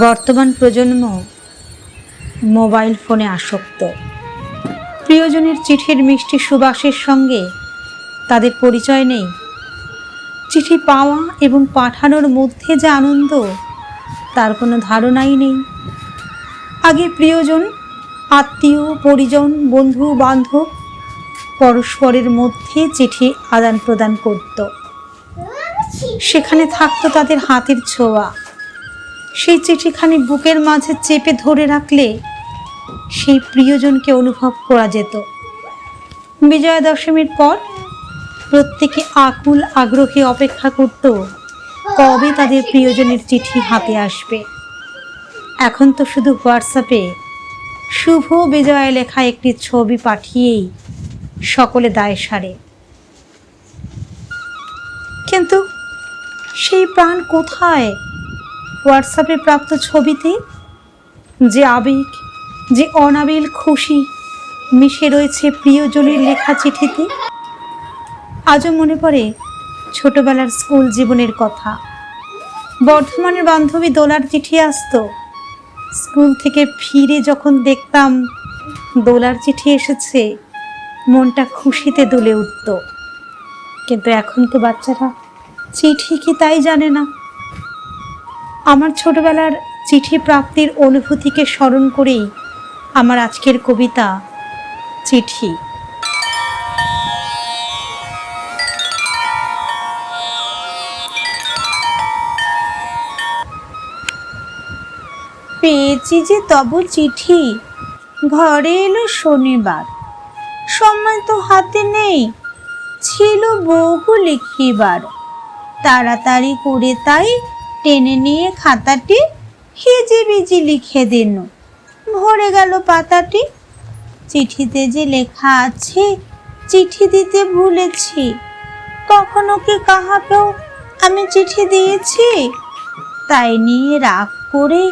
বর্তমান প্রজন্ম মোবাইল ফোনে আসক্ত। প্রিয়জনের চিঠির মিষ্টি সুবাসের সঙ্গে তাদের পরিচয় নেই। চিঠি পাওয়া এবং পাঠানোর মধ্যে যে আনন্দ, তার কোনো ধারণাই নেই। আগে প্রিয়জন, আত্মীয় পরিজন, বন্ধু বান্ধব পরস্পরের মধ্যে চিঠি আদান প্রদান করত। সেখানে থাকতো তাদের হাতের ছোঁয়া। সেই চিঠিখানি বুকের মাঝে চেপে ধরে রাখলে সেই প্রিয়জনকে অনুভব করা যেত। বিজয়া দশমীর পর প্রত্যেকে আকুল আগ্রহে অপেক্ষা করত কবে তাদের প্রিয়জনের চিঠি হাতে আসবে। এখন তো শুধু হোয়াটসঅ্যাপে শুভ বিজয়া লেখা একটি ছবি পাঠিয়েই সকলে দায় সারে। কিন্তু সেই প্রাণ কোথায় হোয়াটসঅ্যাপে প্রাপ্ত ছবিতে? যে আবেগ, যে অনাবিল খুশি মিশে রয়েছে প্রিয়জনের লেখা চিঠিতে। আজও মনে পড়ে ছোটবেলার স্কুল জীবনের কথা। বর্ধমানের বান্ধবী দোলার চিঠি আসতো। স্কুল থেকে ফিরে যখন দেখতাম দোলার চিঠি এসেছে, মনটা খুশিতে দুলে উঠত। কিন্তু এখন তো বাচ্চারা চিঠি কি তাই জানে না। আমার ছোটবেলার চিঠি প্রাপ্তির অনুভূতিকে স্মরণ করেই আমার আজকের কবিতা চিঠি। পেয়েছি যে তব চিঠি, ঘরে এলো শনিবার, সময় তো হাতে নেই, ছিল বহু লিখিবার। তাড়াতাড়ি করে তাই টেনে নিয়ে খাতাটি হিজিবিজি লিখে দিন। ভরে গেল পাতাটি। চিঠিতে যে লেখা আছে চিঠি দিতে ভুলেছি। কখনো কি কাহাকেও আমি চিঠি দিয়েছি? তাই নিয়ে রাগ করে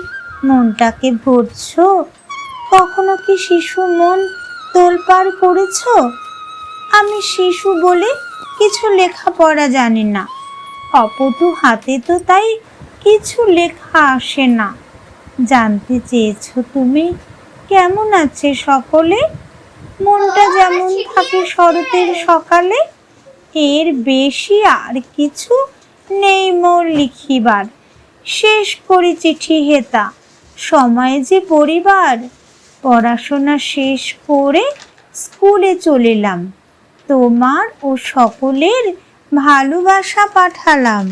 মনটাকে ভরছ? কখনো কি শিশু মন তোলপাড় করেছ? আমি শিশু বলে কিছু লেখাপড়া জানি না, অপটু হাতে তো তাই কিছু লেখা আসে না। জানতে চেয়েছ তুমি কেমন আছে সকলে? মনটা যেমন থাকে শরতের সকালে। এর বেশি আর কিছু নেই মোর লিখিবার। শেষ করি চিঠি হেতা, সময় যে পরিবার। পড়াশোনা শেষ করে স্কুলে চলিলাম, তোমার ও সকলের ভালোবাসা পাঠালাম।